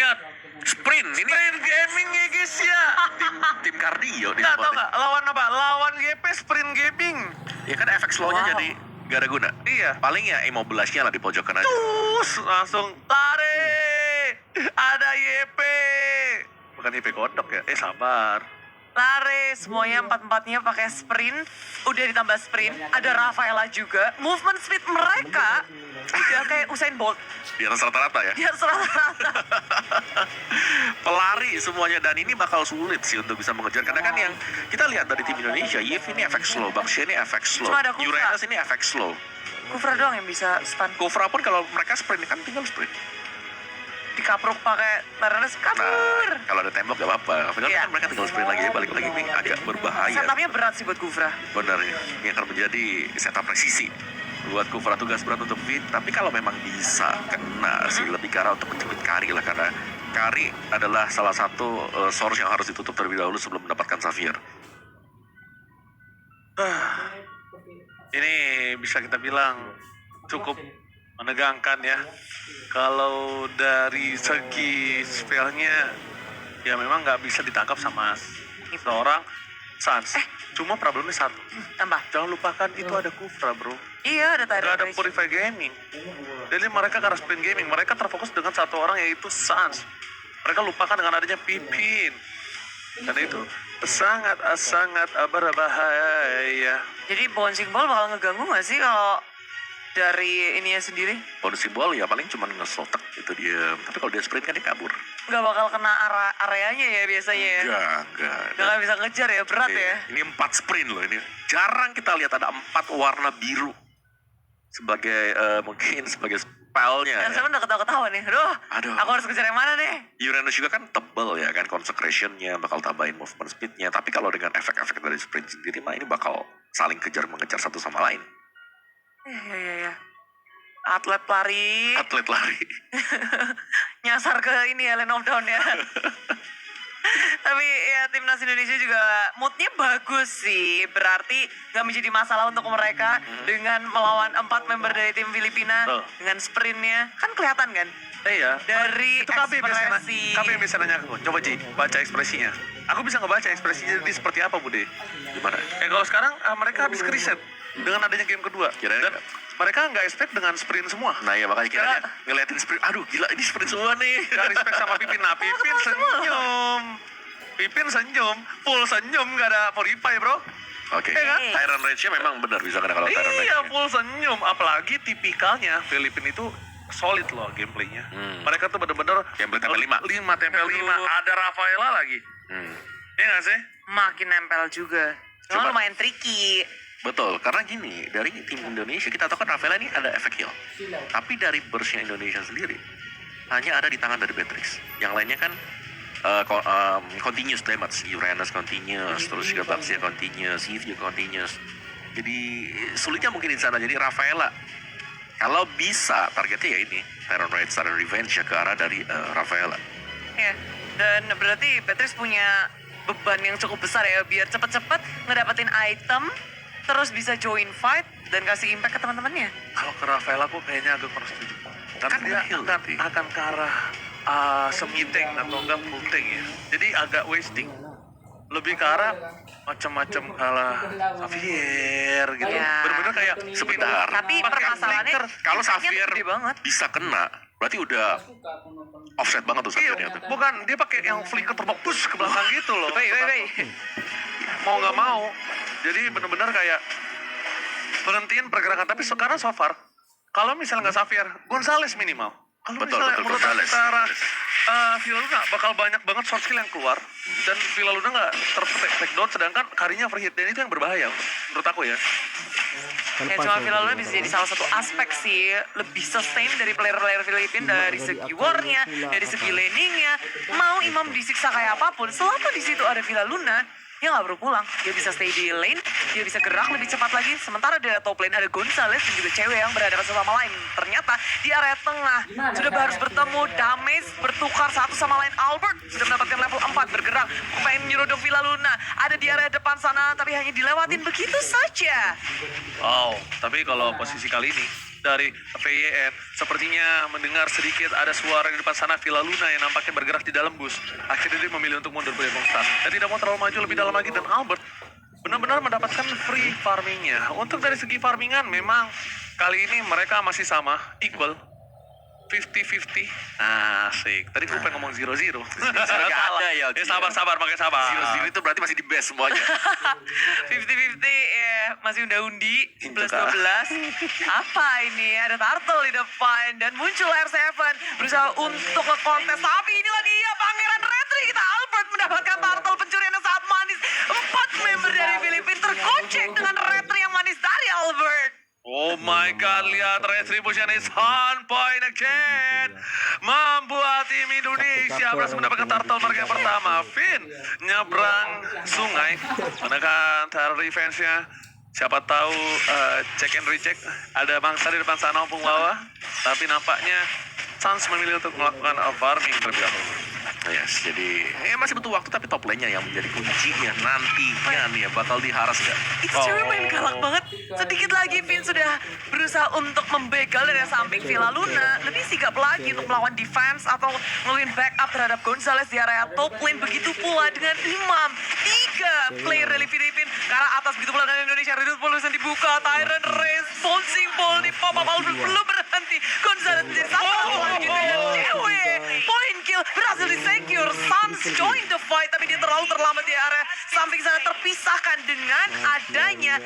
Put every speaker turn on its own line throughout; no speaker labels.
lihat.
Sprint ini
Sprint Gaming ya guys ya.
tim kardio di
Nggak tau
spot.
nggak lawan apa? Lawan GP Sprint Gaming.
Ya kan efek slow-nya
Wow.
jadi gak ada guna.
Iya.
Paling ya immobilize-nya lah di pojokan aja.
Terus langsung lari. Ada YP. Bukan YP kodok ya? Sabar.
Lari, semuanya empat-empatnya pakai sprint. Udah ditambah sprint, ada Rafaela juga. Movement speed mereka udah kayak Usain Bolt.
Di atas rata-rata ya.
Dia rata-rata.
Pelari semuanya, dan ini bakal sulit sih untuk bisa mengejar. Karena kan yang kita lihat dari tim Indonesia, Yif ini efek slow, Baxia ini efek slow,
Cuma ada Kufra.
Uranus ini efek slow.
Kufra doang yang bisa stun.
Kufra pun kalau mereka sprint kan tinggal sprint.
Dikapruk pakai Tyrannus kabur.
Nah, kalau ada tembok gak apa-apa. Padahal
Iya.
kan mereka tinggal sprint lagi, balik lagi ini agak berbahaya.
Setupnya berat sih buat Kufra.
Benar, ini akan menjadi setup presisi buat Kufra, tugas berat untuk fit. Tapi kalau memang bisa kena sih, lebih ke arah untuk menjepit Kari lah, karena Kari adalah salah satu source yang harus ditutup terlebih dahulu sebelum mendapatkan Xavier.
Ini bisa kita bilang cukup menegangkan ya. Kalau dari segi spellnya ya memang nggak bisa ditangkap sama seorang Sans. Cuma problemnya satu.
Tambah.
Jangan lupakan itu ada Kufra bro.
Iya, ada
Gak ada
Tyrannus.
Purify Gaming. Jadi mereka karena Sprint Gaming, mereka terfokus dengan satu orang yaitu Sans. Mereka lupakan dengan adanya Pipin. Dan itu sangat berbahaya.
Jadi bouncing ball bakal ngeganggu gak sih kalau dari ininya sendiri?
Bonus simbol ya paling cuma ngeslotek gitu dia. Tapi kalau dia sprint kan dia kabur.
Gak bakal kena areanya ya biasanya ya?
Enggak.
Gak bisa ngejar ya, berat ya?
Ini 4 sprint loh ini. Jarang kita lihat ada 4 warna biru sebagai mungkin sebagai spellnya.
Dan saya udah ketawa-ketawa nih,
Aduh.
aku harus kejar yang mana nih?
Uranus juga kan tebel ya kan, consecration-nya bakal tambahin movement speed-nya. Tapi kalau dengan efek-efek dari sprint sendiri mah ini bakal saling mengejar satu sama lain.
Iya. Atlet lari,
Atlet lari.
nyasar ke ini ya, Land of Down ya. Tapi ya timnas Indonesia juga moodnya bagus sih. Berarti gak menjadi masalah untuk mereka dengan melawan 4 member dari tim Filipina.
Betul.
Dengan sprintnya, kan kelihatan kan?
Iya.
Dari
Itu KB
ekspresi.
biasa nanya aku. Coba Ji, baca ekspresinya. Aku bisa ngebaca ekspresinya jadi seperti apa Bude.
Gimana?
Kalau sekarang mereka habis riset dengan adanya game kedua.
Kirain-
Dan mereka nggak expect dengan sprint semua.
Nah ya makanya kiranya ngeliatin sprint. Aduh gila ini sprint semua nih.
Gak respect sama Pipin. Nah Pipin senyum. Pipin senyum. Full senyum, gak ada purify bro.
Oke.
Iya kan?
Tyrant Rage-nya memang benar bisa kena kalau Tyrant Rage.
Iya full senyum. Apalagi tipikalnya Filipin itu solid loh gameplaynya. Mereka tuh bener-bener
Gameplay tempel 5.
5 tempel 5. Ada Rafaela lagi. Iya gak sih?
Makin nempel juga. Cuma
Cuma-
lumayan tricky.
Betul, karena gini, dari tim Indonesia kita tahu kan Rafaela ini ada efek heal. Tapi dari burstnya Indonesia sendiri hanya ada di tangan dari Beatrix. Yang lainnya kan continuous damage, Uranus continuous, terus juga Baxia continuous, Eve juga continuous. Jadi sulitnya mungkin di sana. Jadi Rafaela kalau bisa targetnya ya ini Tyrant Rage, Tyrant Revenge ya ke arah dari Rafaela.
Ya, dan berarti Beatrix punya beban yang cukup besar ya biar cepet-cepet ngedapetin item, terus bisa join fight dan kasih impact ke teman-temannya.
Kalau ke Rafaela aku kayaknya agak kurang setuju. Karena
Kan
dia
heal
akan,
nanti.
akan ke arah semi-tank atau enggak full tank ya. Jadi agak wasting. Lebih ke arah macam-macam kalah Xavier gitu.
Ya.
Bener-bener kayak
Sebentar.
Tapi
pakai
permasalahannya
flicker.
Kalau
impactnya
Xavier
gede banget.
bisa kena, berarti udah offset banget tuh
Iya,
Xaviernya tuh.
bukan dia pakai yang flicker terbang push ke belakang gitu loh.
Wey.
Mau nggak mau. Jadi bener-bener kayak berhentiin pergerakan. Tapi sekarang so far, kalau misalnya nggak Xavier, Gonzales minimal. Kalau
Betul,
misalnya
betul,
menurut aku
Gonzales.
ke arah Villa Luna bakal banyak banget short skill yang keluar. Dan Villa Luna nggak take down, sedangkan Karinya overhit. Dan itu yang berbahaya menurut aku ya.
Ya cuma Villa Luna bisa jadi salah satu aspek sih lebih sustain dari player-player Filipina dari segi war-nya, dari segi laningnya. Mau Imam disiksa kayak apapun, selama di situ ada Villa Luna, dia nggak perlu pulang. Dia bisa stay di lane, dia bisa gerak lebih cepat lagi. Sementara di top lane ada Gonzales dan juga cewek yang berhadapan satu sama lain. Ternyata di area tengah sudah harus bertemu damage, bertukar satu sama lain. Albert sudah mendapatkan level 4 bergerak, pengen menyeruduk Villa Luna. Ada di area depan sana tapi hanya dilewatin begitu saja.
Wow, tapi kalau posisi kali ini dari VYN. Sepertinya mendengar sedikit ada suara di depan sana Villa Luna yang nampaknya bergerak di dalam bus. Akhirnya dia memilih untuk mundur dari Bongstad. Dan tidak mau terlalu maju lebih dalam lagi, dan Albert benar-benar mendapatkan free farmingnya. Untuk dari segi farmingan memang kali ini mereka masih sama, equal. 50-50. Asik. Tadi gue pengen ngomong 0-0.
Nggak ada ya.
Sabar, pakai sabar.
Zero itu berarti masih di base semuanya.
50-50 ya, masih undi 11-12. Apa ini? Ada Turtle di depan dan muncul R7 berusaha untuk ngekontes. Tapi inilah dia Pangeran Retri kita, Albert mendapatkan Turtle pencurian yang sangat manis. 4 member dari Filipina tergocek dengan Retri yang manis dari Albert.
Oh my god, lihat retribution is on point again. Membuat tim Indonesia berhasil mendapatkan turtle mereka yang pertama. Finn nyebrang sungai menekan revenge-nya. Siapa tahu check and recheck ada bangsa di depan sana maupun bawah. Tapi nampaknya Suns memilih untuk melakukan farming terlebih dahulu.
Yes, jadi masih butuh waktu, tapi top lane-nya yang menjadi kuncinya nantinya nih ya, bakal diharas nggak?
Itu cewek main galak banget. Sedikit lagi Finn sudah berusaha untuk membegal dari samping Villa Luna. Lebih sigap lagi untuk melawan defense atau ngelakuin backup terhadap Gonzales di area top lane. Begitu pula dengan Imam. 3 player dari Filipina ke arah atas, begitu pula dengan Indonesia. Redut Polusan dibuka, Tyrant Race, bouncing ball di pop up Albert belum berhenti. Gonzales menjadi satu selanjutnya yang cewek. Point kill berhasil di-secure. Suns join the fight, tapi dia terlalu terlambat di area samping sana, terpisahkan dengan adanya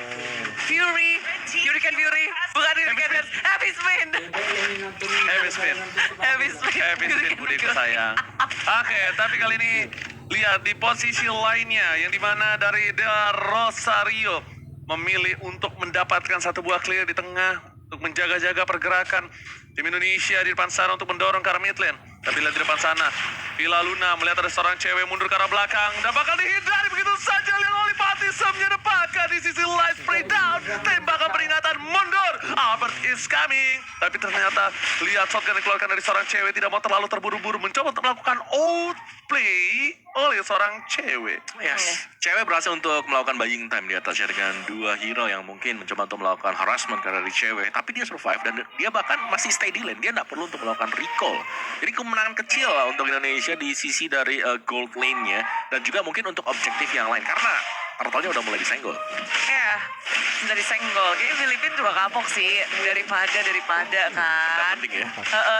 Fury, Hurricane Fury, bukan Hurricane Dance, Heavy Spin.
Heavy spin.
Heavy Spin.
Heavy spin budiku sayang. Oke, tapi kali ini lihat di posisi lainnya yang dimana dari The Rosario memilih untuk mendapatkan satu buah clear di tengah untuk menjaga-jaga pergerakan tim Indonesia di depan sana untuk mendorong ke arah mid lane. Tapi lihat di depan sana, Villa Luna melihat ada seorang cewek mundur ke arah belakang dan bakal dihindari begitu saja oleh Olipatismnya dapatkan di sisi light spray down. Tembakan peringatan mundur. Albert is coming. Tapi ternyata lihat shotgun dikeluarkan dari seorang cewek, tidak mau terlalu terburu-buru mencoba untuk melakukan outplay oleh seorang cewek.
Yes, cewek berhasil untuk melakukan buying time di atasnya dengan 2 hero yang mungkin mencoba untuk melakukan harassment karena dari cewek, tapi dia survive dan dia bahkan masih stay di lane. Dia nggak perlu untuk melakukan recall. Jadi kemenangan kecil lah untuk Indonesia di sisi dari gold lane-nya dan juga mungkin untuk objektif yang lain karena turtle-nya udah mulai disenggol.
Ya, dari senggol. Kayaknya Filipina juga kapok sih daripada kan.
Penting ya.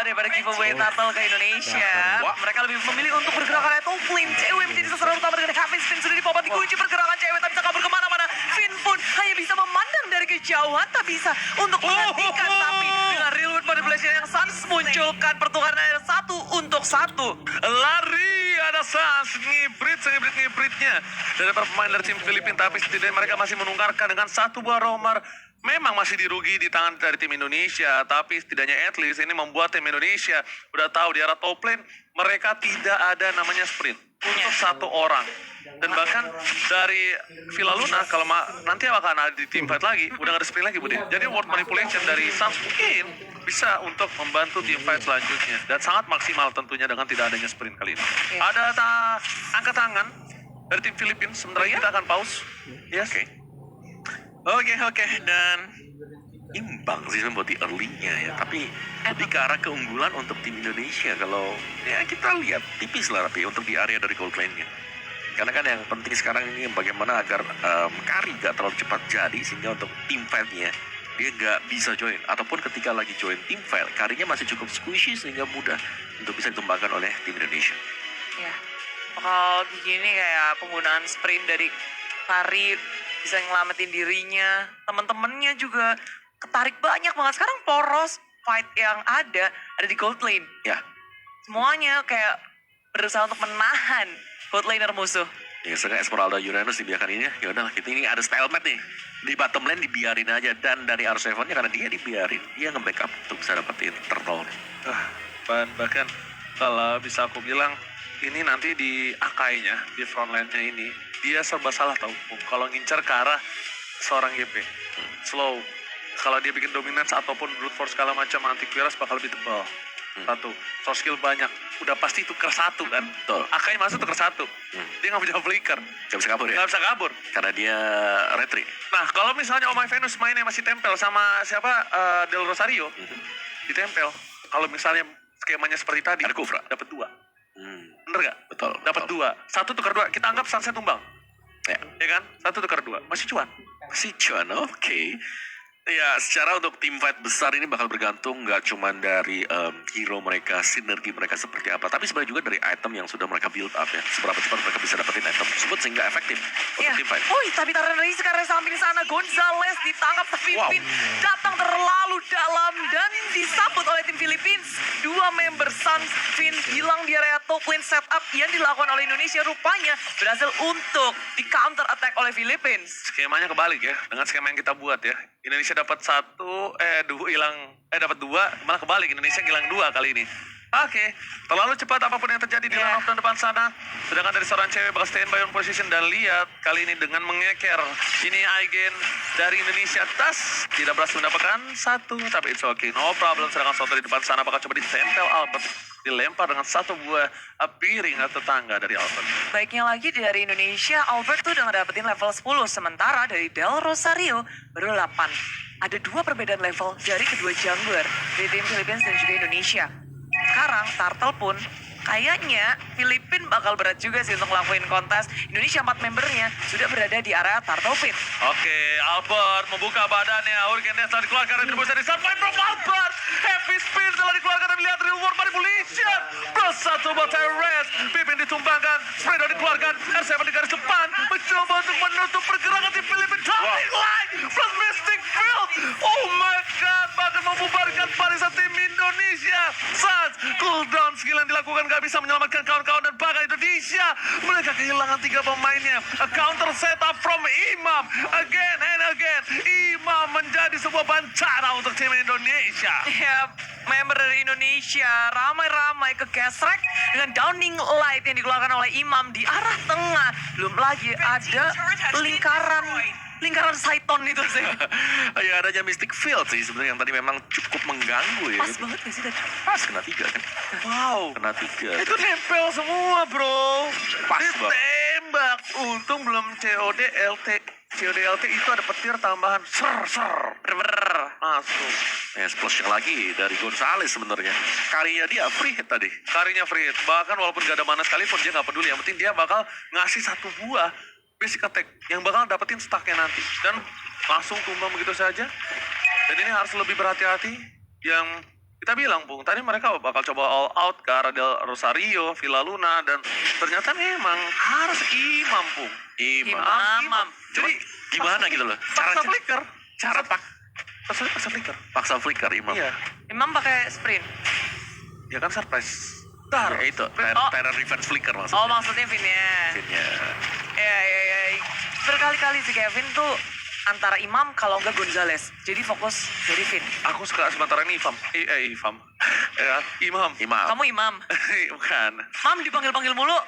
Daripada giveaway turtle ke Indonesia.
Wah.
Mereka lebih memilih untuk bergerak area top lane. Cewek menjadi sasaran utama dengan Heavy Spin sudah dipopat dikunci pergerakan cewek, tak bisa kabur kemana-mana. Finn pun hanya bisa memandang dari kejauhan, tak bisa untuk menghentikan. Tapi dengan Realwood Manipulation yang Suns munculkan pertukaran area 1 untuk 1.
Lari ada Suns ngibritnya dari para pemain dari tim Filipina, tapi setidaknya mereka masih menungkarkan dengan satu buah romer. Memang masih dirugi di tangan dari tim Indonesia, tapi setidaknya at least ini membuat tim Indonesia udah tahu di arah top lane mereka tidak ada namanya sprint untuk satu orang. Dan bahkan dari Villa Luna kalau nanti akan ada di team fight lagi, udah gak ada sprint lagi Budi. Jadi word manipulation dari Suns mungkin bisa untuk membantu team fight selanjutnya dan sangat maksimal tentunya dengan tidak adanya sprint kali ini. Ada angkat tangan dari tim Filipina, sementara kita akan pause. Yes.
Oke, dan imbang sih buat di early-nya ya, tapi lebih ke arah keunggulan untuk tim Indonesia kalau ya kita lihat tipis lah tapi untuk di area dari gold lane-nya. Karena kan yang penting sekarang ini bagaimana agar Kari gak terlalu cepat jadi sehingga untuk team fight-nya dia gak bisa join, ataupun ketika lagi join team fight Karinya masih cukup squishy sehingga mudah untuk bisa dikembangkan oleh tim Indonesia.
Ya, kalau begini kayak penggunaan sprint dari Kari bisa ngelamatin dirinya, teman-temannya juga ketarik banyak banget. Sekarang poros fight yang ada di gold lane.
Ya,
Semuanya kayak berusaha untuk menahan bot laner musuh.
ya sekarang Esmeralda Uranus dibiarkan ini, ya udah kita ini ada stalemate nih di bottom lane, dibiarin aja. Dan dari R7-nya karena dia dibiarin, dia nge-backup untuk bisa dapetin turtle.
Bahkan kalau bisa aku bilang ini nanti di Akai-nya, di front line-nya ini dia serba salah tahu kalau ngincar ke arah seorang GP. Slow. Kalau dia bikin dominance ataupun brute force segala macam, antivirus bakal lebih tebal. Satu, soft skill banyak. Udah pasti tuker satu kan.
Betul.
Akai masuk tuker satu. Dia nggak bisa flicker.
Gak bisa kabur ya?
Nggak bisa kabur.
Karena dia retri.
Nah, kalau misalnya Omai Venus mainnya masih tempel sama siapa Del Rosario, ditempel. Kalau misalnya skemanya seperti tadi,
Ada Kufra.
dapat 2.
Hmm.
Bener nggak?
Betul.
Dapat 2. 1 tukar 2. Kita anggap Sunset tumbang.
Ya.
Ya kan? 1 tukar 2. Masih cuan.
Si cuan, oke. Ya, secara untuk tim fight besar ini bakal bergantung nggak cuma dari hero mereka, sinergi mereka seperti apa, tapi sebenarnya juga dari item yang sudah mereka build up ya. Seberapa cepat mereka bisa dapetin item tersebut sehingga efektif untuk
Iya.
tim fight.
Woi, tapi taruh dari sekarang samping sana Gonzales ditangkap Pipin, datang terlalu dalam dan disambut oleh tim Philippines. 2 member Suns Finn hilang di area top lane setup yang dilakukan oleh Indonesia rupanya berhasil untuk di counter attack oleh Philippines.
Skemanya kebalik ya. Dengan skema yang kita buat ya. Indonesia dapat 2, dapat 2, malah kebalik. Indonesia hilang 2 kali ini. Oke, terlalu cepat apapun yang terjadi di line of dan depan sana. Sedangkan dari seorang cewek bakal standby on position dan lihat kali ini dengan mengeker. Ini Aigen dari Indonesia tas tidak berhasil mendapatkan 1, tapi it's okay, no problem. Sedangkan Soto di depan sana bakal coba ditempel Albert. Dilempar dengan 1 buah piring atau tangga dari Albert.
Baiknya lagi dari Indonesia, Albert tuh udah ngedapetin level 10. Sementara dari Del Rosario baru 8. Ada 2 perbedaan level dari kedua jungler di tim Philippines dan juga Indonesia. Sekarang Turtle pun kayaknya Filipin bakal berat juga sih untuk ngelakuin kontes. Indonesia 4 membernya sudah berada di area Turtle Pit.
Oke, Albert membuka badannya. Hurricane Death telah dikeluarkan dari tribun dari Sunlight from Albert. Heavy Spin telah dikeluarkan dan lihat reward manipulation. Bersatu buat Tyrese. Pipin ditumbangkan. Spreader dikeluarkan. R7 di garis depan. Mencoba untuk menutup pergerakan tim Filipin. Jumping line from Mystic Field. Oh my God. Bahkan membubarkan barisan tim Indonesia. Suns cooldown skill yang dilakukan gak bisa menyelamatkan kawan-kawan dan bahkan Indonesia. Mereka kehilangan 3 pemainnya. A counter setup from Imam. Again and again. Imam menjadi sebuah bencana untuk tim Indonesia.
Ya, member dari Indonesia ramai-ramai ke gesrek dengan downing light yang dikeluarkan oleh Imam di arah tengah. Belum lagi ada lingkaran Saiton itu sih.
Ya adanya Mystic Field sih sebenarnya yang tadi memang cukup mengganggu ya.
Pas banget gak sih tadi?
Pas kena 3 kan.
Wow.
Kena 3.
Itu nempel semua bro.
Pas banget.
Ditembak. Untung belum COD LT. COD LT itu ada petir tambahan. Ser. Masuk.
Ya, splash lagi dari Gonzales sebenarnya. Karinya dia free hit tadi.
Karinya free hit. Bahkan walaupun gak ada mana sekalipun dia gak peduli. Yang penting dia bakal ngasih 1 buah basic attack yang bakal dapetin stacknya nanti. Dan langsung tumbang begitu saja. Dan ini harus lebih berhati-hati. Yang kita bilang, Pung, tadi mereka bakal coba all out ke arah Del Rosario, Villa Luna, dan ternyata memang harus Imam, Pung.
Imam.
Jadi
Gimana gitu loh.
paksa flicker.
Paksa
flicker.
paksa flicker Imam.
Iya.
Imam pakai sprint.
Ya kan surprise. Dar.
Ya itu, terror reverse flicker maksudnya.
Oh, maksudnya Vin ya.
Finnya.
Ya. Berkali-kali si Kevin tuh antara Imam kalau enggak Gonzales. Jadi fokus jadi Vin.
Aku suka sementara ini Imam. Ya, Imam.
Imam.
Kamu Imam.
Bukan.
Mam dipanggil-panggil mulu.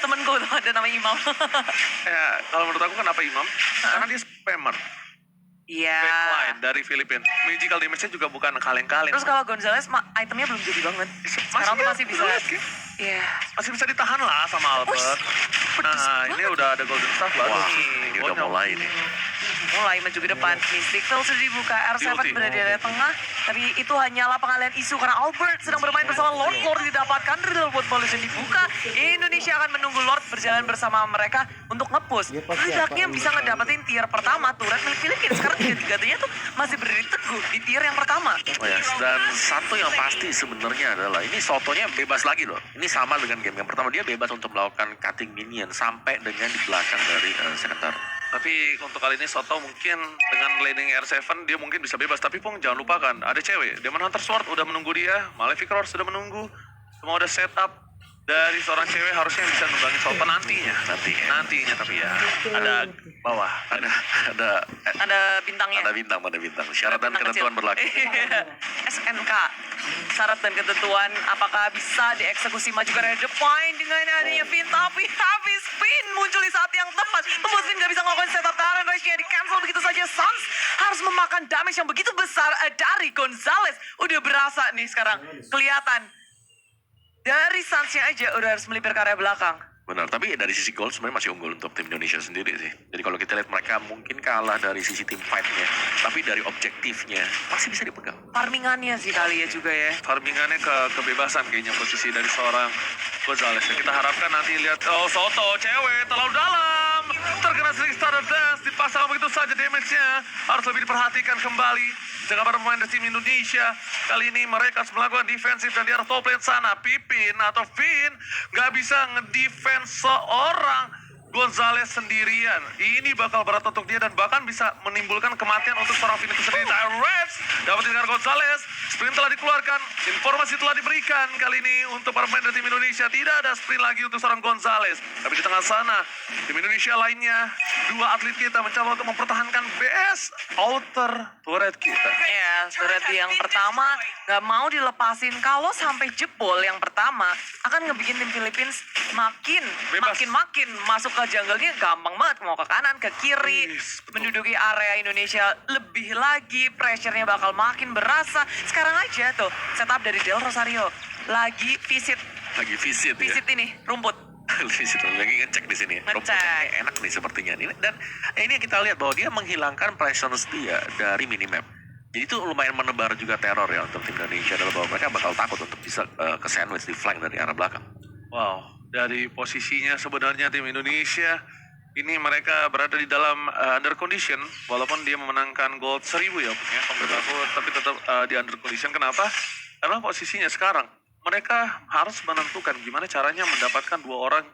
Temenku tuh ada nama Imam.
Ya, kalau menurut aku kenapa Imam? Karena dia spammer.
Iya.
Backline dari Filipina. Magical damage-nya juga bukan kaleng-kaleng.
Terus kalau Gonzales itemnya belum jadi banget. Sekarang tuh masih bisa. Iya.
Masih bisa ditahan lah sama Albert. Nah, ini udah ada golden staff baru
Wah,
nih.
ini udah
Bonyok.
mulai nih.
Mulai maju ke depan. Mystic Field sudah dibuka. R7
Guilty.
berada di area tengah. Tapi itu hanyalah pengalian isu karena Albert sedang bermain bersama Lord. Lord didapatkan. Riddle Wood Pollution dibuka. Indonesia akan menunggu Lord berjalan bersama mereka untuk nge-push. Tidaknya bisa ngedapetin tier pertama. Turret milik Filipina. Sekarang tiga-tiganya tuh masih berdiri teguh di tier yang pertama.
Oh ya, dan satu yang pasti sebenarnya adalah ini Sotonya bebas lagi loh. Ini sama dengan game yang pertama, dia bebas untuk melakukan cutting minion sampai dengan di belakang dari center.
Tapi untuk kali ini Soto mungkin dengan laning R7 dia mungkin bisa bebas. Tapi Pung jangan lupakan ada cewek. Demon Hunter Sword udah menunggu dia. Malefic Roar sudah menunggu. Semua udah set up. Dari seorang cewek harusnya bisa numbangin Soto nantinya. Nantinya tapi ya ada bawah.
Ada bintangnya.
Ada bintang. Syarat dan
Bintang
ketentuan
kecil.
berlaku.
SNK. Syarat dan ketentuan apakah bisa dieksekusi maju ke area depan dengan adanya Vin. Tapi habis Vin muncul di saat yang tepat. Membuat Vin gak bisa ngelakuin setup taran. Race damage-nya di cancel begitu saja. Suns harus memakan damage yang begitu besar dari Gonzalez. Udah berasa nih sekarang, kelihatan. Dari Suns-nya aja udah harus melipir ke area belakang.
Benar, tapi dari sisi gol sebenarnya masih unggul untuk tim Indonesia sendiri sih. Jadi kalau kita lihat mereka mungkin kalah dari sisi tim fight-nya, tapi dari objektifnya masih bisa dipegang.
Farmingannya sih kali ya juga ya.
Farmingannya kebebasan kayaknya posisi dari seorang Gonzalez. Kita harapkan nanti lihat, oh Soto, cewek, terlalu dalam. Terkena sering starter dance, dipasang begitu saja damage-nya. Harus lebih diperhatikan kembali dengan para pemain dari tim Indonesia. Kali ini mereka harus melakukan defensif dan di arah top lane sana. Pipin atau Vin nggak bisa ngedefense seorang Gonzalez sendirian. Ini bakal berat untuk dia dan bahkan bisa menimbulkan kematian untuk seorang Vin itu sendiri. Direct dapat dengan Gonzalez. Sprint telah dikeluarkan, informasi telah diberikan. Kali ini untuk para pemain dari tim Indonesia tidak ada sprint lagi untuk seorang Gonzalez. Tapi di tengah sana, tim Indonesia lainnya, dua atlet kita mencoba untuk mempertahankan BS outer turret kita.
Ya, turret yang pertama nggak mau dilepasin. Kalau sampai jebol yang pertama akan ngebikin tim Philippines makin
Bebas.
makin masuk ke jungle-nya gampang banget, mau ke kanan ke kiri,
Yes, betul.
menduduki area Indonesia lebih lagi, pressure-nya bakal makin berasa. Sekarang aja tuh setup dari Del Rosario lagi visit
Lagi visit
ini rumput.
Visit lagi ngecek di sini.
Ngecek.
Rumputnya enak nih sepertinya. Dan ini yang kita lihat bahwa dia menghilangkan presence dia dari minimap. Jadi itu lumayan menebar juga teror ya untuk tim Indonesia, adalah bahwa mereka bakal takut untuk bisa ke sandwich di flank dari arah belakang.
Wow, dari posisinya sebenarnya tim Indonesia ini mereka berada di dalam under condition walaupun dia memenangkan gold 1000 ya, tapi tetap di under condition. Kenapa? Karena posisinya sekarang mereka harus menentukan gimana caranya mendapatkan dua orang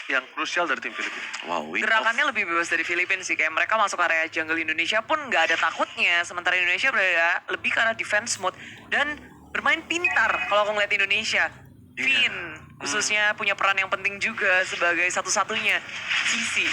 yang krusial dari tim Filipina.
Wow, week
Gerakannya lebih bebas dari Filipina sih. Kayak mereka masuk area jungle Indonesia pun nggak ada takutnya. Sementara Indonesia berada lebih ke arah defense mode. Dan bermain pintar kalau aku ngeliat Indonesia. Vin khususnya punya peran yang penting juga sebagai satu-satunya sisi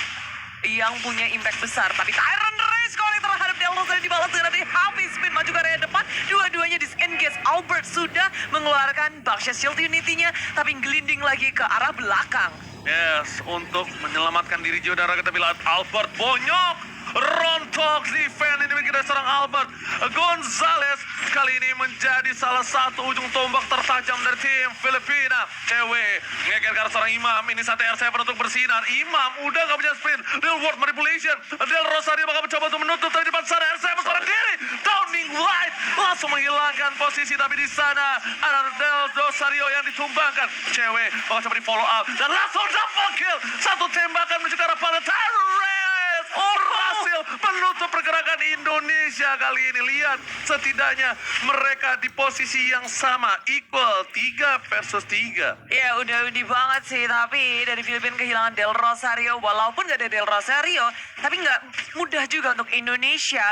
yang punya impact besar. Tapi Tyron Race kali terhadap Del Rosario dibalas dengan dari habis spin maju ke area depan. Dua-duanya disengage. Albert sudah mengeluarkan Baksha Shield Unity-nya tapi gelinding lagi ke arah belakang.
Yes, untuk menyelamatkan diri Jodara kita bilang Albert bonyok. Rontok defense ini dari seorang Albert. Gonzalez kali ini menjadi salah satu ujung tombak tertajam dari tim Filipina. Cewek ngeger ke arah seorang Imam. Ini saat R7 untuk bersinar. Imam udah gak punya sprint. Real world manipulation. Del Rosario bakal mencoba untuk menutup dari depan sana. R7 seorang diri. Downing Light langsung menghilangkan posisi. Tapi di sana ada Del Rosario yang ditumbangkan. Cewek bakal coba di follow up. Dan langsung double kill. Satu tembakan menuju ke arah pada Tyrese. Berhasil menutup pergerakan Indonesia kali ini. Lihat, setidaknya mereka di posisi yang sama, equal 3 versus 3.
Ya udah udah banget sih. Tapi dari Filipina kehilangan Del Rosario. Walaupun gak ada Del Rosario, tapi gak mudah juga untuk Indonesia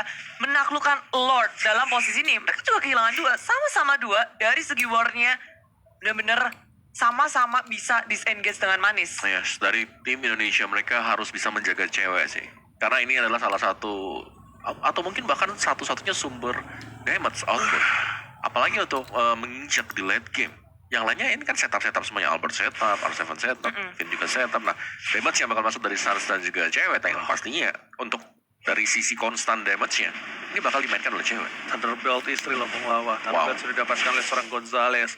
menaklukkan Lord dalam posisi ini. Mereka juga kehilangan dua, sama-sama dua. Dari segi war-nya bener-bener sama-sama bisa disengage dengan manis.
Yes, dari tim Indonesia mereka harus bisa menjaga cewek sih. Karena ini adalah salah satu atau mungkin bahkan satu-satunya sumber damage output. Apalagi untuk menginjak di late game. Yang lainnya ini kan setup semuanya. Albert setup, R7 setup, Vin juga setup. Nah, damage yang bakal masuk dari Suns dan juga cewek yang pastinya untuk dari sisi konstan damage-nya ini bakal dimainkan oleh cewek.
Thunderbelt istri Lampung Lawa.
Wow.
Thunderbelt sudah didapatkan oleh seorang Gonzalez.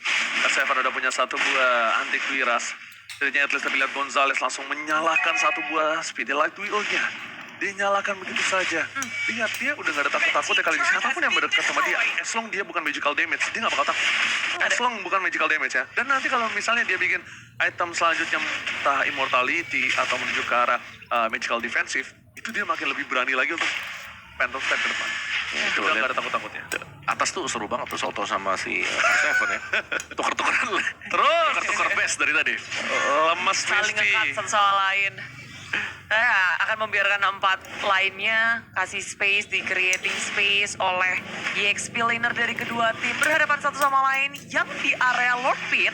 Seven udah punya satu buah anti kuiras. Jadinya at least terlihat Gonzalez langsung menyalakan satu buah speedy light wheel-nya. Dia nyalakan begitu saja. Lihat, dia udah gak ada takut-takutnya kali ini. Siapapun yang berdekat sama dia, as long dia bukan magical damage, dia gak bakal takut. As long bukan magical damage ya. Dan nanti kalau misalnya dia bikin item selanjutnya entah immortality atau menuju ke arah magical defensive, itu dia makin lebih berani lagi untuk phantom step ke depan.
Itu
Udah
lihat.
gak ada takut-takutnya.
Atas tuh seru banget tuh Soto sama si R7 ya. Tuker-tukeran.
Terus
Tuker best dari tadi.
lemas
Saling
Misty.
ngekat satu sama lain. Akan membiarkan 4 lainnya kasih space, di creating space oleh EXP laner dari kedua tim berhadapan satu sama lain yang di area Lord Pit.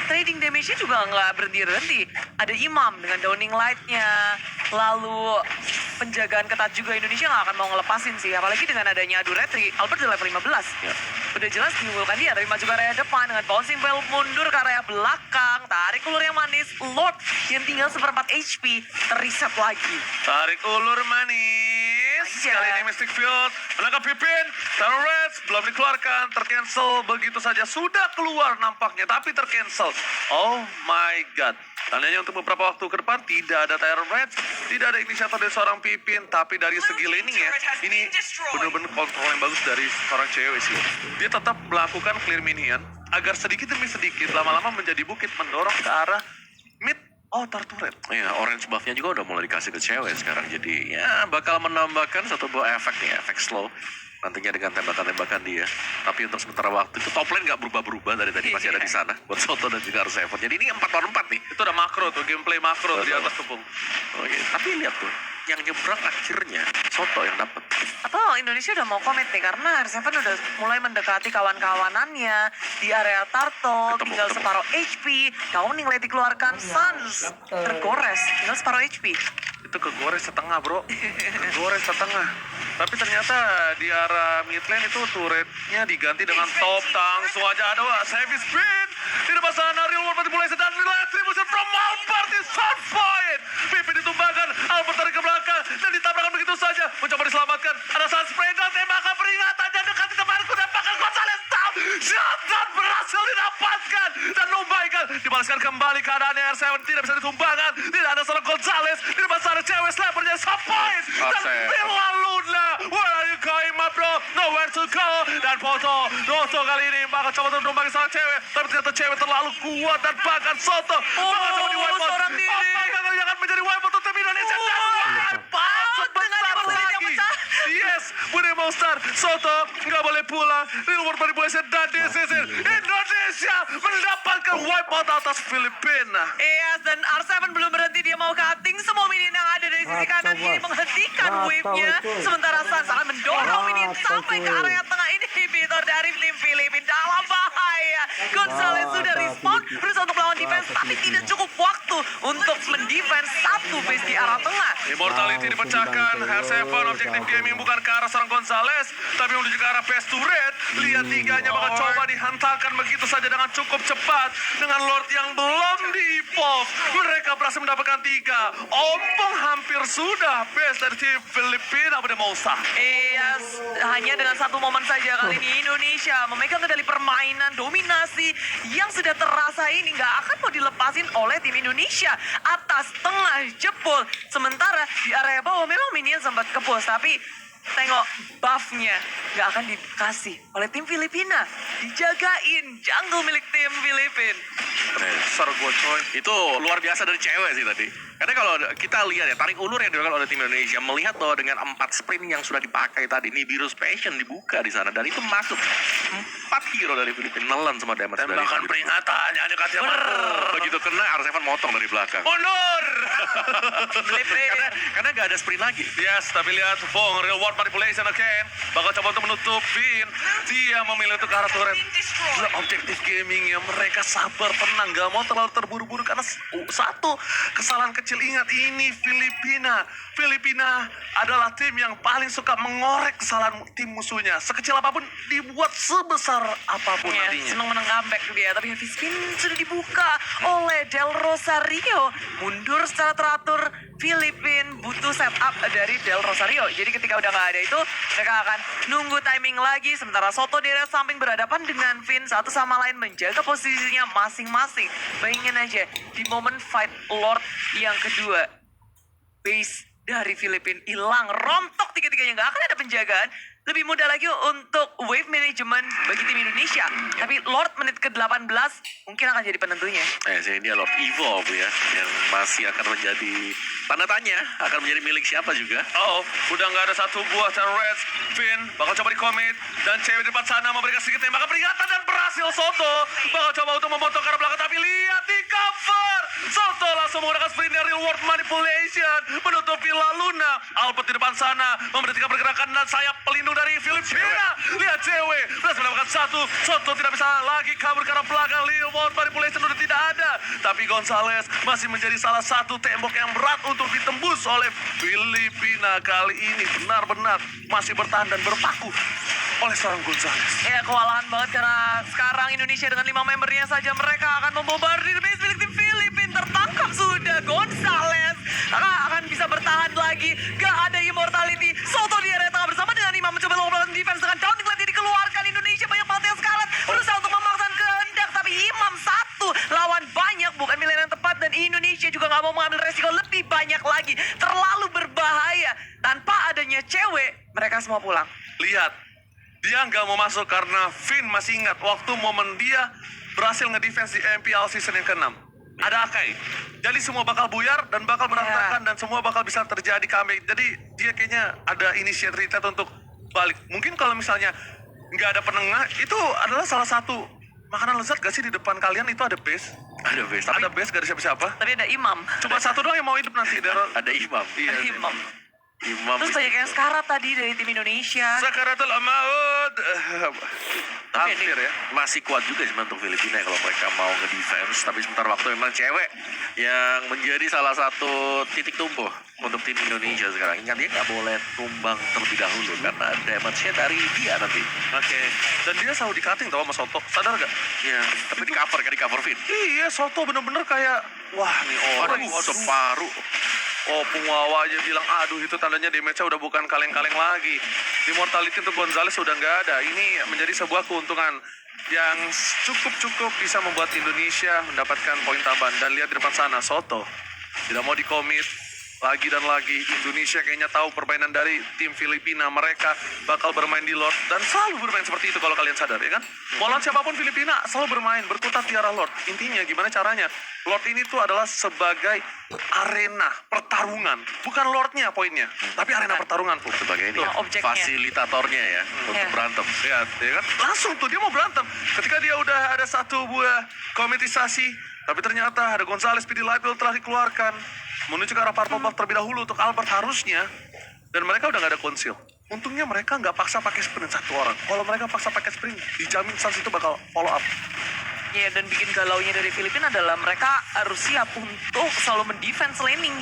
Trading damage-nya juga nggak berhenti-henti. Ada Imam dengan Downing Light-nya. Lalu penjagaan ketat juga Indonesia nggak akan mau ngelepasin sih. Apalagi dengan adanya adu retri, Albert di level 15.
Ya.
Udah jelas diunggulkan dia dari maju ke area depan dengan bouncing bell mundur ke area belakang. Tarik ulur yang manis, Lord yang tinggal 1/4 HP terreset lagi.
Tarik ulur manis.
Indonesia.
Kali ini Mystic Field menangkap Pipin. Terror Reds belum dikeluarkan, tercancel begitu saja. Sudah keluar nampaknya, tapi tercancel. Oh my god. Tandanya untuk beberapa waktu ke depan tidak ada Terror Reds, tidak ada inisiator dari seorang Pipin, tapi dari segi laning ya, ini benar-benar kontrol yang bagus dari seorang cewek sih. Dia tetap melakukan clear minion agar sedikit demi sedikit lama-lama menjadi bukit mendorong ke arah mid outer turret.
Ya, orange buff-nya juga udah mulai dikasih ke cewek sekarang. Jadi ya bakal menambahkan satu buah efek nih, efek slow. Nantinya dengan tembakan-tembakan dia. Tapi untuk sementara waktu itu top lane nggak berubah-berubah dari tadi masih ada di sana. Buat Soto dan juga R7. Jadi ini 4 lawan 4 nih.
Itu udah makro tuh, gameplay makro tuh di atas tepung.
Oke, tapi lihat tuh. Yang nyebrang akhirnya Soto yang dapet.
Atau Indonesia udah mau komit nih karena R7 udah mulai mendekati kawan-kawanannya di area turtle, tinggal separuh HP. Kau nih ngeliat dikeluarkan Suns, tergores, tinggal separuh HP.
Itu kegores setengah bro, kegores setengah. Tapi ternyata di arah mid lane itu turretnya diganti dengan top langsung aja ada heavy speed di depan sana. Real World Manipulation dan retribution from Alberti Sunpoint. Pipi ditumbangkan, Albert tarik ke belakang dan ditabrakkan begitu saja. Mencoba diselamatkan, ada sunspray dan tembakan peringatan dan dekat temanku tembakan Gonzales down. Shotgun berhasil didapatkan dan Numbaikan dibalaskan kembali keadaannya. R7 tidak bisa ditumbangkan, tidak ada seorang Gonzales di depan sana. Cewek snipernya Sunpoint dan Villa Luna. Where are you going my bro? Nowhere to go. Dan Foto kali ini bakal coba untuk numbangin seorang cewek, tapi ternyata cewek terlalu kuat dan bahkan Soto bakal coba di wipe out.
seorang diri.
Apakah yang akan menjadi wipe out untuk tim Indonesia dan wipe out
dengan
sebentar
lima menit yang
lagi.
pecah.
Yes, Bude Monster, Soto nggak boleh pulang. Real World Manipulation dan this is it. Indonesia mendapatkan wipe out atas Filipina.
Yes, dan R7 belum berhenti, dia mau cutting semua minion yang ada dari sisi kanan ini, menghentikan wave-nya. Sementara Suns akan mendorong minion sampai ke area tengah. Inhibitor dari tim Filipina dalam bahaya. Gonzales sudah respawn, berusaha untuk melawan defense, tapi tidak cukup waktu untuk mendefense satu base di arah tengah.
Immortality dipecahkan. R7 Objective Gaming bukan ke arah seorang Gonzales, tapi menuju ke arah base turret. Lihat tiganya bakal coba dihantarkan begitu saja dengan cukup cepat. Dengan Lord yang belum di-evolve, mereka berhasil mendapatkan 3. Ompong hampir sudah base dari tim Filipina. Bude Monster.
Yes, hanya dengan satu momen saja kali ini Indonesia memegang kendali permainan dominasi yang sudah terasa ini nggak akan mau dilepasin oleh tim Indonesia. Atas, tengah, jebol. Sementara di area bawah memang minion sempat kepus, tapi tengok buffnya nggak akan dikasih oleh tim Filipina. Dijagain jungle milik tim Filipina.
Besar gua coy.
Itu luar biasa dari cewek sih tadi. Karena kalau kita lihat ya, tarik ulur yang dilakukan oleh tim Indonesia, melihat bahwa dengan 4 sprint yang sudah dipakai tadi, Nibiru's Passion dibuka di sana, dan itu masuk 4 hero dari Filipina nelen sama damage dari
Tembakan peringatan yang dikasih
begitu kena R7 motong dari belakang.
mundur.
Karena gak ada sprint lagi.
Yes, tapi lihat Fong, Real World Manipulation again. Bakal coba untuk menutup Vin. Dia memilih untuk ke arah turret. Gila, Objective Gaming ya, mereka sabar, tenang, gak mau terlalu terburu-buru. Karena satu kesalahan kecil, ingat ini Filipina. Filipina adalah tim yang paling suka mengorek kesalahan tim musuhnya. Sekecil apapun dibuat sebesar apapun
Ya,
nantinya.
senang menang comeback dia, tapi heavy spin sudah dibuka oleh Del Rosario. Mundur secara teratur, Filipina butuh setup dari Del Rosario. Jadi ketika udah nggak ada itu, mereka akan nunggu timing lagi. Sementara Soto di area samping berhadapan dengan Vin, satu sama lain menjaga posisinya masing-masing. Bayangin aja, di momen fight Lord yang kedua, base dari Filipina hilang, rontok tiga-tiganya, nggak akan ada penjagaan. Lebih mudah lagi untuk wave management bagi tim Indonesia. Tapi Lord menit ke-18 mungkin akan jadi penentunya.
Saya dia Lord Evolve ya, yang masih akan menjadi tanda tanya, akan menjadi milik siapa juga.
Oh, udah nggak ada satu buah Terror Reds. Finn bakal coba di-commit. Dan cewek di depan sana memberikan sedikit tembakan peringatan dan berhasil. Soto bakal coba untuk memotong ke arah belakang. Tapi lihat di cover. Soto langsung menggunakan sprint dari Real World Manipulation. Menutup Villa Luna. Albert di depan sana memberhentikan pergerakan dan sayap pelindung dari Filipina. Lihat cewek berhasil mendapatkan 1. Soto tidak bisa lagi kabur ke arah belakang. Real World Manipulation sudah tidak ada. Tapi Gonzales masih menjadi salah satu tembok yang berat untuk ditembus oleh Filipina. Kali ini benar-benar masih bertahan dan berpaku oleh seorang Gonzales.
Ya, kewalahan banget karena sekarang Indonesia dengan 5 membernya saja mereka akan membombardir base milik tim Filipina. Tertangkap sudah Gonzales. Akan bisa bertahan lagi. Gak ada immortality. Soto di nggak mau mengambil resiko lebih banyak lagi. Terlalu berbahaya. Tanpa adanya cewek, mereka semua pulang.
Lihat, dia nggak mau masuk karena Finn masih ingat waktu momen dia berhasil ngedefense di MPL season yang ke-6. Ada Akai. Jadi semua bakal buyar dan bakal berantakan dan semua bakal bisa terjadi comeback. Jadi dia kayaknya ada initiative untuk balik. Mungkin kalau misalnya nggak ada penengah, itu adalah salah satu makanan lezat gak sih di depan kalian itu ada base.
Ada base. Tapi
Ada base gak ada siapa-siapa.
Tapi ada imam.
Cuma satu doang yang mau hidup nanti.
ada imam.
Iya,
Ada imam.
Imam.
Terus banyak yang sekarat tadi dari tim Indonesia.
Sakaratul Maut. Hampir ya.
Masih kuat juga sih untuk Filipina kalau mereka mau nge-defense, tapi sebentar waktu memang cewek yang menjadi salah satu titik tumbuh untuk tim Indonesia sekarang. Ingat, dia nggak boleh tumbang terlebih dahulu karena damage-nya dari dia nanti.
Oke. Dan dia selalu di-cutting tau sama Soto. Sadar gak?
Ya, tapi di cover Fit.
Iya, Soto bener-bener kayak wah nih orang
Separuh.
Oh, Pungwawa aja bilang, aduh itu tandanya damage-nya udah bukan kaleng-kaleng lagi. Immortality untuk Gonzales udah nggak ada. Ini menjadi sebuah keuntungan yang cukup bisa membuat Indonesia mendapatkan poin tambahan. Dan lihat di depan sana, Soto tidak mau dikomit lagi dan lagi. Indonesia kayaknya tahu permainan dari tim Filipina. Mereka bakal bermain di Lord dan selalu bermain seperti itu kalau kalian sadar, ya kan? Mau lawan siapapun Filipina selalu bermain berkutat di arah Lord. Intinya gimana caranya? Lord ini tuh adalah sebagai arena pertarungan, bukan Lordnya poinnya, tapi arena pertarungan tuh
Sebagai ini ya,
objeknya.
fasilitatornya ya untuk berantem.
Lihat, ya kan? Langsung tuh dia mau berantem. Ketika dia udah ada satu buah komitisasi, tapi ternyata ada Gonzales PD Label telah dikeluarkan menuju ke arah Purple Buff terlebih dahulu untuk Albert harusnya. Dan mereka udah gak ada konsil. Untungnya mereka nggak paksa pakai sprint satu orang. Kalau mereka paksa pakai sprint, dijamin Suns itu bakal follow up.
Ya, dan bikin galaunya dari Filipina adalah mereka harus siap untuk selalu mendefense laning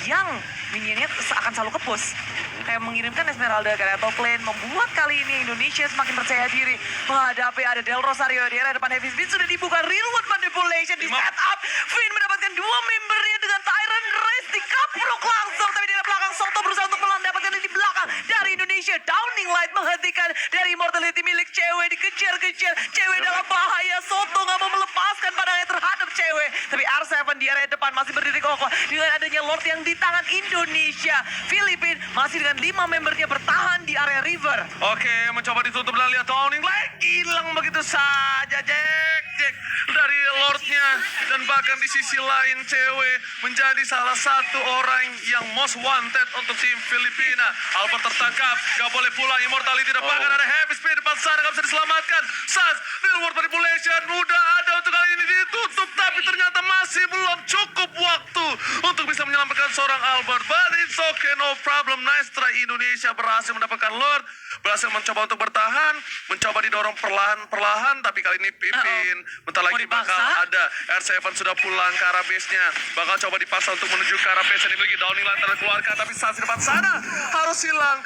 yang minionnya akan selalu kepus. Kayak mengirimkan Esmeralda ke top lane, membuat kali ini Indonesia semakin percaya diri menghadapi ada Del Rosario di area depan Heavy Speed. Sudah dibuka Realwood Manipulation di setup. Finn mendapatkan 2 membernya dengan Tyrant Race dikapruk langsung. Tapi di belakang Soto berusaha untuk mendapatkan di belakang dari Indonesia. Downing Light menghentikan dari Immortality milik cewek, dikejar-kejar. Cewek dalam bahaya, Soto nggak mau melepaskan pandangannya terhadap cewek. Tapi R7 di area depan masih berdiri kokoh dengan adanya Lord yang di tangan Indonesia. Filipina masih dengan 5 membernya bertahan di area river.
Oke, mencoba ditutup dan lihat Downing Light hilang begitu saja, Jack dari Lordnya. Dan bahkan di sisi lain cewek menjadi salah satu orang yang most wanted untuk tim Filipina. Albert tertangkap, gak boleh pulang. Immortality tidak bahkan ada Heavy Speed depan sana, gak bisa diselamatkan. Suns, Realworld Manipulation udah ada untuk kali ini ditutup, tapi ternyata masih belum cukup waktu untuk bisa menyelamatkan seorang Albert. But it's okay, no problem. Nice try. Indonesia berhasil mendapatkan Lord, berhasil mencoba untuk bertahan, mencoba didorong perlahan-perlahan, tapi kali ini Pipin bentar lagi bakal ada R7 sudah pulang ke arah base-nya, bakal coba dipaksa untuk menuju ke arah base yang dimiliki Downing Light terkeluarkan, tapi saat di depan sana harus hilang.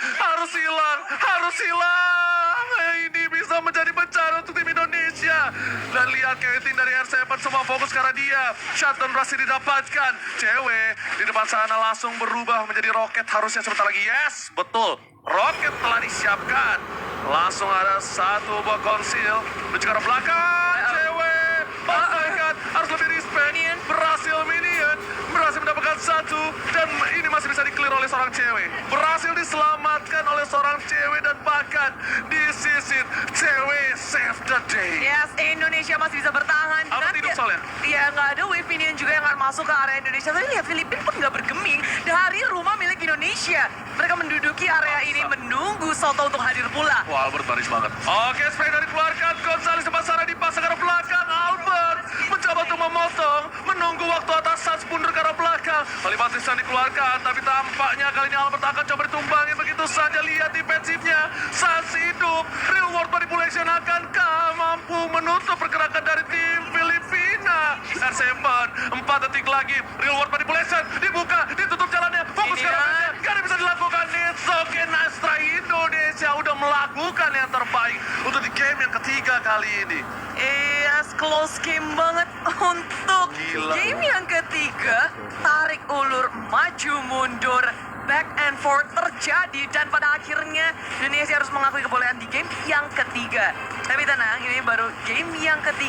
Ini bisa menjadi bencana untuk tim Indonesia. Dan lihat Kevin dari R7 semua fokus ke arah dia. Shutdown berhasil didapatkan. Cewek di depan sana langsung berubah menjadi roket harusnya sebentar lagi. Yes, betul. Roket telah disiapkan. Langsung ada satu buah konsil menuju ke arah belakang. Cewek bahkan harus lebih respect. Berhasil mendapatkan satu. Dan ini masih bisa di-clear oleh seorang cewek. Berhasil diselamatkan oleh seorang cewek. Dan bahkan disisir. Cewek save the day.
Yes, Indonesia masih bisa bertahan.
Apa
Dan
hidup soalnya?
Iya, nggak ada wave minion juga yang akan masuk ke area Indonesia. Tapi lihat, Filipina pun nggak bergeming dari rumah milik Indonesia. Mereka menduduki area ini menunggu Soto untuk hadir pula.
Wah, Albert baris banget.
Oke, spray dari dikeluarkan. Gonzales depan sana dipasang ke arah belakang. Albert mencoba untuk memotong. Menunggu waktu atas Suns mundur ke arah belakang. Kali Batisan dikeluarkan. Tapi tampaknya kali ini Albert akan coba ditumbangi. Begitu saja lihat defensifnya. Suns hidup. Real World Manipulation akankah mampu menutup pergerakan dari tim Filipina? R7, 4 detik lagi. Real World Manipulation dibuka. Ditutup jalannya. Fokus ke arah gak ada bisa dilakukan. It's okay, nice try. Indonesia udah melakukan yang terbaik untuk di game yang ketiga kali ini.
Yes, close game banget untuk game yang ketiga. Tarik ulur, maju mundur, back and forth terjadi. Dan pada akhirnya Indonesia harus mengakui kebolehan di game yang ketiga. Tapi tenang, ini baru game yang ketiga.